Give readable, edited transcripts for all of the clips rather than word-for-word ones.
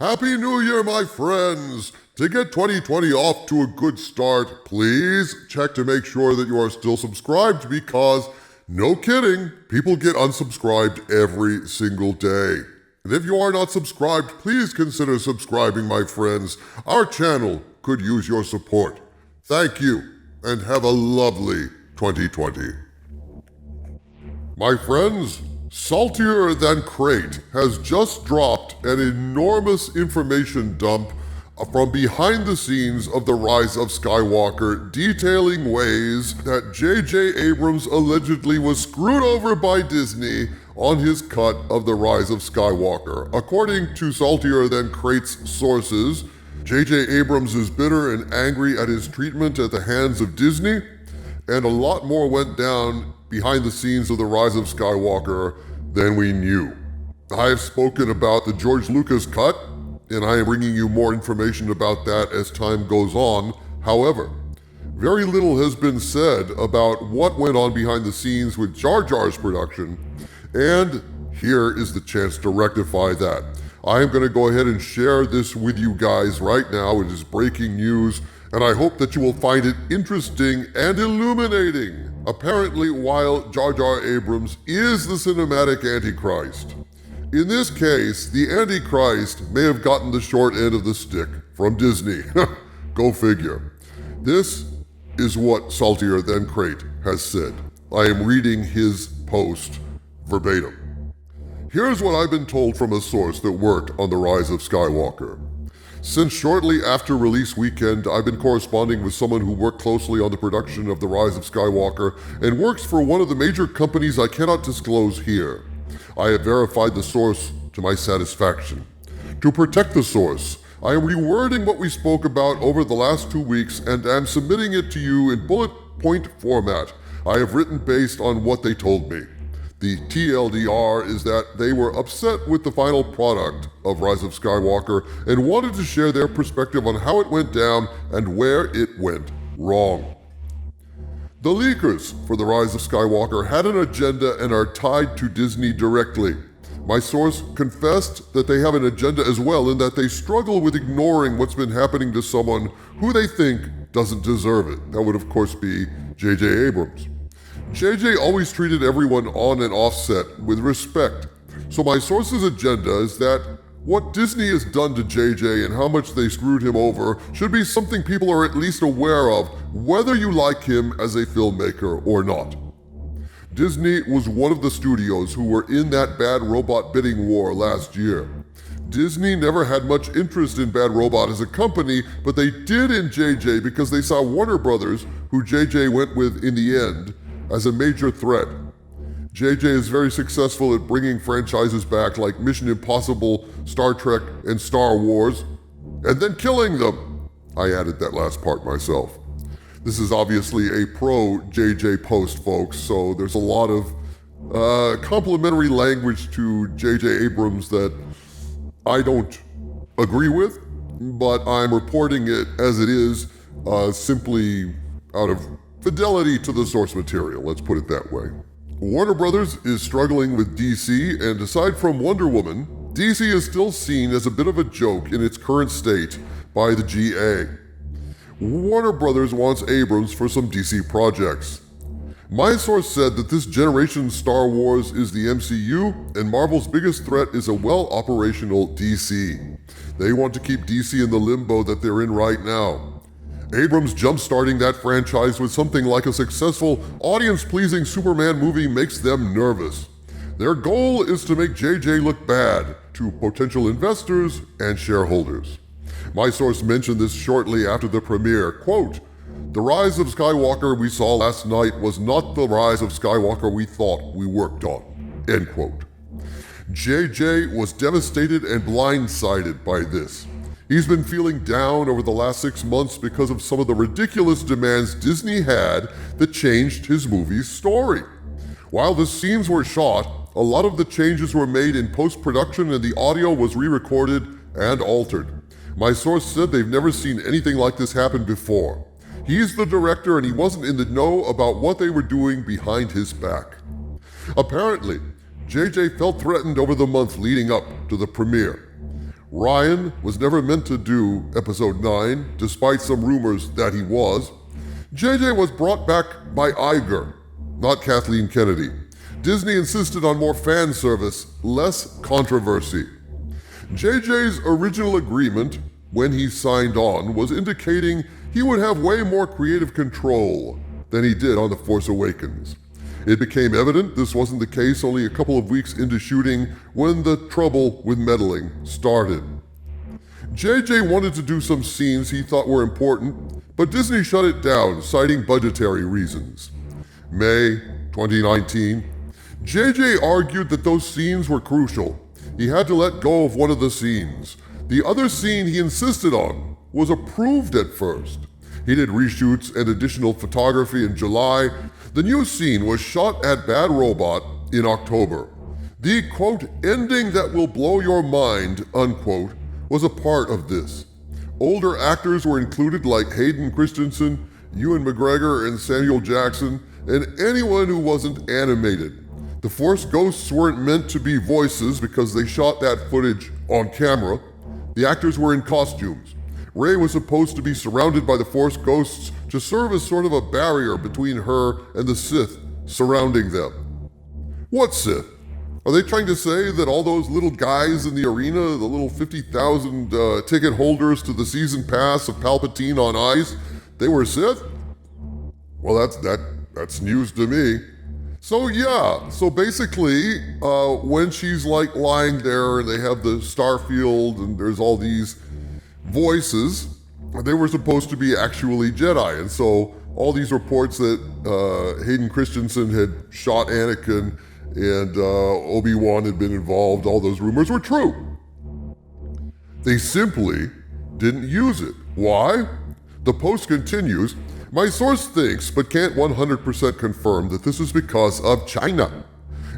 Happy New Year, my friends! To get 2020 off to a good start, please check to make sure that you are still subscribed because, no kidding, people get unsubscribed every single day. And if you are not subscribed, please consider subscribing, my friends. Our channel could use your support. Thank you, and have a lovely 2020. My friends, SaltierthanCrait has just dropped an enormous information dump from behind the scenes of The Rise of Skywalker, detailing ways that JJ Abrams allegedly was screwed over by Disney on his cut of The Rise of Skywalker. According to SaltierthanCrait's sources, JJ Abrams is bitter and angry at his treatment at the hands of Disney, and a lot more went down behind the scenes of The Rise of Skywalker than we knew. I have spoken about the George Lucas cut, and I am bringing you more information about that as time goes on. However, very little has been said about what went on behind the scenes with Jar Jar's production, and here is the chance to rectify that. I am going to go ahead and share this with you guys right now. It is breaking news, and I hope that you will find it interesting and illuminating. Apparently, while Jar Jar Abrams is the cinematic Antichrist, in this case, the Antichrist may have gotten the short end of the stick from Disney. Go figure. This is what SaltierthanCrait has said. I am reading his post verbatim. Here's what I've been told from a source that worked on The Rise of Skywalker. Since shortly after release weekend, I've been corresponding with someone who worked closely on the production of The Rise of Skywalker and works for one of the major companies I cannot disclose here. I have verified the source to my satisfaction. To protect the source, I am rewording what we spoke about over the last 2 weeks and am submitting it to you in bullet point format. I have written based on what they told me. The TLDR is that they were upset with the final product of Rise of Skywalker and wanted to share their perspective on how it went down and where it went wrong. The leakers for The Rise of Skywalker had an agenda and are tied to Disney directly. My source confessed that they have an agenda as well, in that they struggle with ignoring what's been happening to someone who they think doesn't deserve it. That would, of course, be JJ Abrams. JJ always treated everyone on and off set with respect. So my source's agenda is that what Disney has done to JJ and how much they screwed him over should be something people are at least aware of, whether you like him as a filmmaker or not. Disney was one of the studios who were in that Bad Robot bidding war last year. Disney never had much interest in Bad Robot as a company, but they did in JJ because they saw Warner Brothers, who JJ went with in the end, as a major threat. JJ is very successful at bringing franchises back like Mission Impossible, Star Trek, and Star Wars, and then killing them. I added that last part myself. This is obviously a pro-JJ post, folks, so there's a lot of complimentary language to JJ Abrams that I don't agree with, but I'm reporting it as it is, simply out of fidelity to the source material, let's put it that way. Warner Brothers is struggling with DC, and aside from Wonder Woman, DC is still seen as a bit of a joke in its current state by the GA. Warner Brothers wants Abrams for some DC projects. My source said that this generation's Star Wars is the MCU, and Marvel's biggest threat is a well-operational DC. They want to keep DC in the limbo that they're in right now. Abrams jump-starting that franchise with something like a successful, audience-pleasing Superman movie makes them nervous. Their goal is to make JJ look bad to potential investors and shareholders. My source mentioned this shortly after the premiere. Quote, "The Rise of Skywalker we saw last night was not the Rise of Skywalker we thought we worked on." End quote. JJ was devastated and blindsided by this. He's been feeling down over the last 6 months because of some of the ridiculous demands Disney had that changed his movie's story. While the scenes were shot, a lot of the changes were made in post-production and the audio was re-recorded and altered. My source said they've never seen anything like this happen before. He's the director and he wasn't in the know about what they were doing behind his back. Apparently, JJ felt threatened over the month leading up to the premiere. Ryan was never meant to do Episode 9, despite some rumors that he was. JJ was brought back by Iger, not Kathleen Kennedy. Disney insisted on more fan service, less controversy. JJ's original agreement, when he signed on, was indicating he would have way more creative control than he did on The Force Awakens. It became evident this wasn't the case only a couple of weeks into shooting when the trouble with meddling started. JJ wanted to do some scenes he thought were important, but Disney shut it down, citing budgetary reasons. May 2019, JJ argued that those scenes were crucial. He had to let go of one of the scenes. The other scene he insisted on was approved at first. He did reshoots and additional photography in July. The new scene was shot at Bad Robot in October. The, quote, ending that will blow your mind, unquote, was a part of this. Older actors were included like Hayden Christensen, Ewan McGregor, and Samuel Jackson, and anyone who wasn't animated. The Force Ghosts weren't meant to be voices because they shot that footage on camera. The actors were in costumes. Rey was supposed to be surrounded by the Force Ghosts to serve as sort of a barrier between her and the Sith surrounding them. What Sith? Are they trying to say that all those little guys in the arena, the little 50,000 ticket holders to the season pass of Palpatine on ice, they were Sith? Well, that's news to me. So yeah, so basically, when she's like lying there and they have the starfield and there's all these voices, they were supposed to be actually Jedi. And so all these reports that Hayden Christensen had shot Anakin and Obi-Wan had been involved, all those rumors were true. They simply didn't use it. Why? The post continues, my source thinks, but can't 100% confirm, that this is because of China.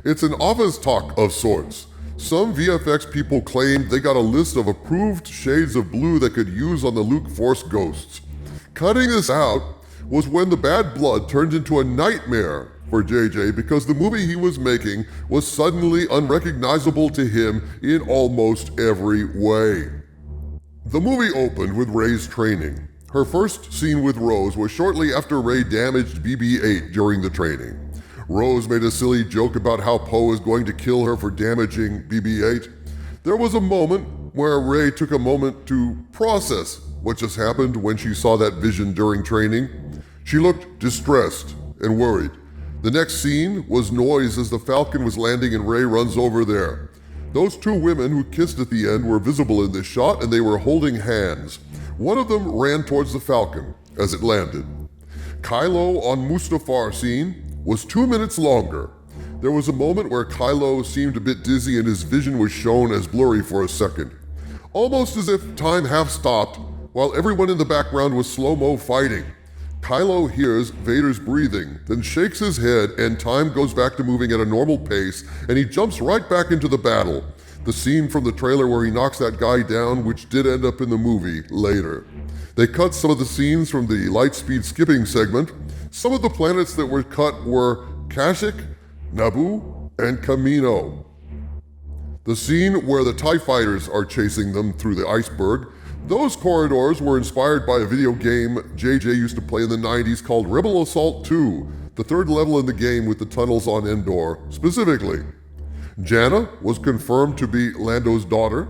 It's an office talk of sorts. Some VFX people claimed they got a list of approved shades of blue they could use on the Luke Force Ghosts. Cutting this out was when the bad blood turned into a nightmare for JJ because the movie he was making was suddenly unrecognizable to him in almost every way. The movie opened with Rey's training. Her first scene with Rose was shortly after Rey damaged BB-8 during the training. Rose made a silly joke about how Poe is going to kill her for damaging BB-8. There was a moment where Rey took a moment to process what just happened when she saw that vision during training. She looked distressed and worried. The next scene was noise as the Falcon was landing and Rey runs over there. Those two women who kissed at the end were visible in this shot and they were holding hands. One of them ran towards the Falcon as it landed. Kylo on Mustafar scene was 2 minutes longer. There was a moment where Kylo seemed a bit dizzy and his vision was shown as blurry for a second. Almost as if time half stopped while everyone in the background was slow-mo fighting. Kylo hears Vader's breathing, then shakes his head and time goes back to moving at a normal pace and he jumps right back into the battle. The scene from the trailer where he knocks that guy down, which did end up in the movie later. They cut some of the scenes from the lightspeed skipping segment. Some of the planets that were cut were Kashyyyk, Naboo, and Kamino. The scene where the TIE fighters are chasing them through the iceberg, those corridors were inspired by a video game JJ used to play in the 90s called Rebel Assault 2, the third level in the game with the tunnels on Endor, specifically. Janna was confirmed to be Lando's daughter.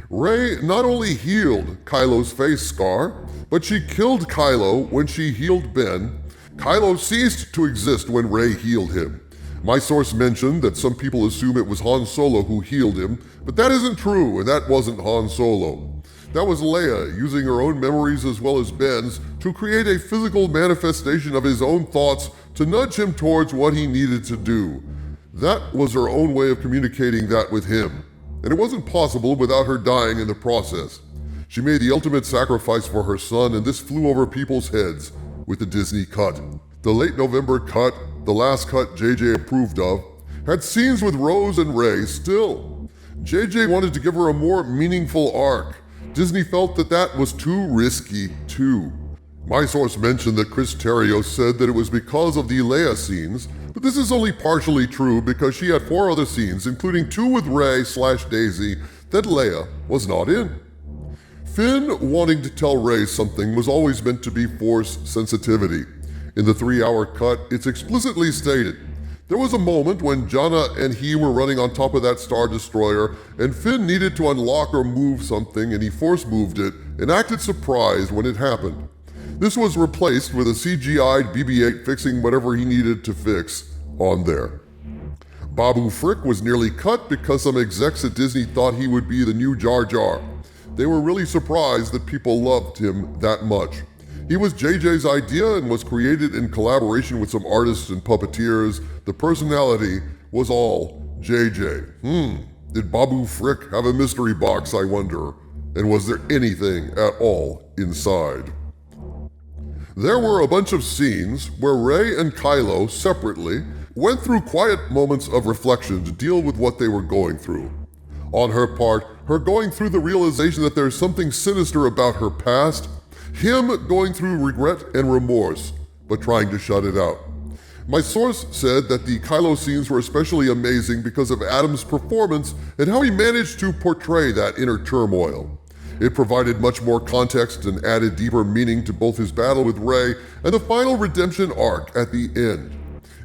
Rey not only healed Kylo's face scar, but she killed Kylo when she healed Ben. Kylo ceased to exist when Rey healed him. My source mentioned that some people assume it was Han Solo who healed him, but that isn't true, and that wasn't Han Solo. That was Leia using her own memories as well as Ben's to create a physical manifestation of his own thoughts to nudge him towards what he needed to do. That was her own way of communicating that with him, and it wasn't possible without her dying in the process. She made the ultimate sacrifice for her son, and this flew over people's heads with the Disney cut. The late November cut, the last cut JJ approved of, had scenes with Rose and Rey still. JJ wanted to give her a more meaningful arc. Disney felt that that was too risky too. My source mentioned that Chris Terrio said that it was because of the Leia scenes, but this is only partially true because she had 4 other scenes, including 2 with Rey/Daisy, that Leia was not in. Finn wanting to tell Rey something was always meant to be Force sensitivity. In the 3-hour cut, it's explicitly stated. There was a moment when Jannah and he were running on top of that Star Destroyer, and Finn needed to unlock or move something, and he Force moved it and acted surprised when it happened. This was replaced with a CGI'd BB-8 fixing whatever he needed to fix on there. Babu Frick was nearly cut because some execs at Disney thought he would be the new Jar Jar. They were really surprised that people loved him that much. He was JJ's idea and was created in collaboration with some artists and puppeteers. The personality was all JJ. Did Babu Frick have a mystery box, I wonder? And was there anything at all inside? There were a bunch of scenes where Rey and Kylo separately went through quiet moments of reflection to deal with what they were going through. On her part, her going through the realization that there's something sinister about her past, him going through regret and remorse, but trying to shut it out. My source said that the Kylo scenes were especially amazing because of Adam's performance and how he managed to portray that inner turmoil. It provided much more context and added deeper meaning to both his battle with Rey and the final redemption arc at the end.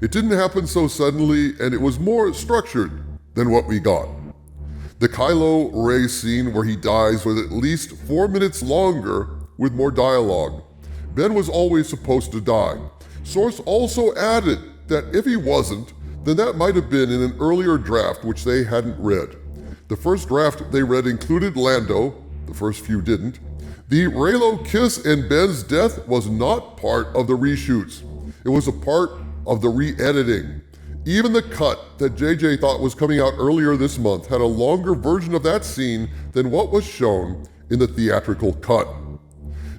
It didn't happen so suddenly, and it was more structured than what we got. The Kylo Rey scene where he dies was at least 4 minutes longer with more dialogue. Ben was always supposed to die. Source also added that if he wasn't, then that might have been in an earlier draft which they hadn't read. The first draft they read included Lando, the first few didn't. The Reylo kiss and Ben's death was not part of the reshoots. It was a part of the re-editing. Even the cut that JJ thought was coming out earlier this month had a longer version of that scene than what was shown in the theatrical cut.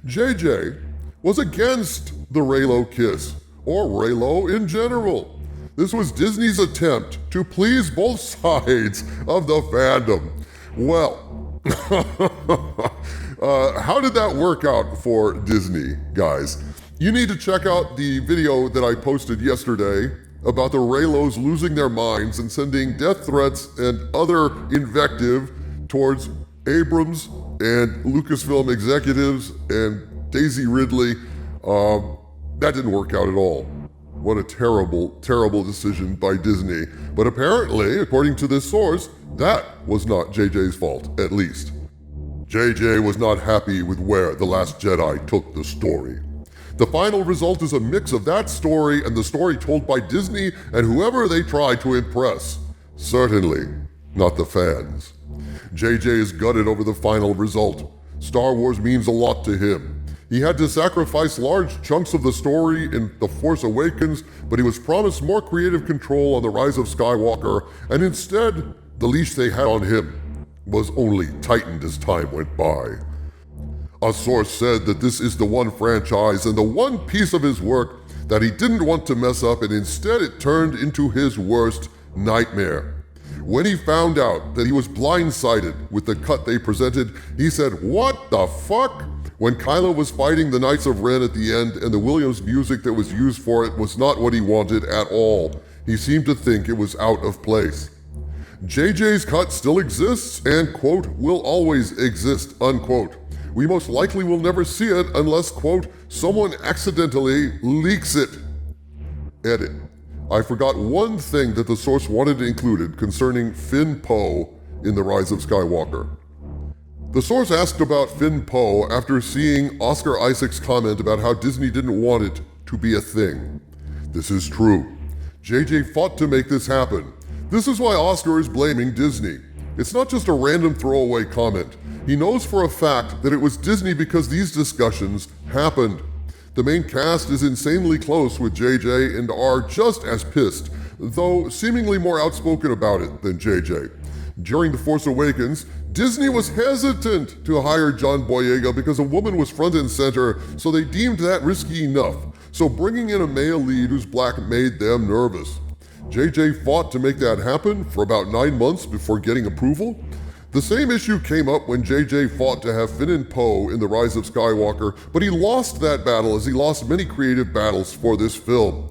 JJ was against the Reylo kiss, or Reylo in general. This was Disney's attempt to please both sides of the fandom. Well, how did that work out for Disney, guys? You need to check out the video that I posted yesterday about the Reylos losing their minds and sending death threats and other invective towards Abrams and Lucasfilm executives and Daisy Ridley. That didn't work out at all. What a terrible, terrible decision by Disney. But apparently, according to this source, that was not JJ's fault, at least. JJ was not happy with where The Last Jedi took the story. The final result is a mix of that story and the story told by Disney and whoever they try to impress. Certainly not the fans. JJ is gutted over the final result. Star Wars means a lot to him. He had to sacrifice large chunks of the story in The Force Awakens, but he was promised more creative control on The Rise of Skywalker, and instead, the leash they had on him was only tightened as time went by. A source said that this is the one franchise and the one piece of his work that he didn't want to mess up, and instead it turned into his worst nightmare. When he found out that he was blindsided with the cut they presented, he said, "What the fuck?" When Kylo was fighting the Knights of Ren at the end and the Williams music that was used for it was not what he wanted at all, he seemed to think it was out of place. JJ's cut still exists and, quote, will always exist, unquote. We most likely will never see it unless, quote, someone accidentally leaks it. Edit. I forgot one thing that the source wanted included concerning Finn Poe in The Rise of Skywalker. The source asked about Finn Poe after seeing Oscar Isaac's comment about how Disney didn't want it to be a thing. This is true. JJ fought to make this happen. This is why Oscar is blaming Disney. It's not just a random throwaway comment. He knows for a fact that it was Disney because these discussions happened. The main cast is insanely close with JJ and are just as pissed, though seemingly more outspoken about it than JJ. During The Force Awakens, Disney was hesitant to hire John Boyega because a woman was front and center, so they deemed that risky enough. So bringing in a male lead who's black made them nervous. JJ fought to make that happen for about 9 months before getting approval. The same issue came up when JJ fought to have Finn and Poe in The Rise of Skywalker, but he lost that battle as he lost many creative battles for this film.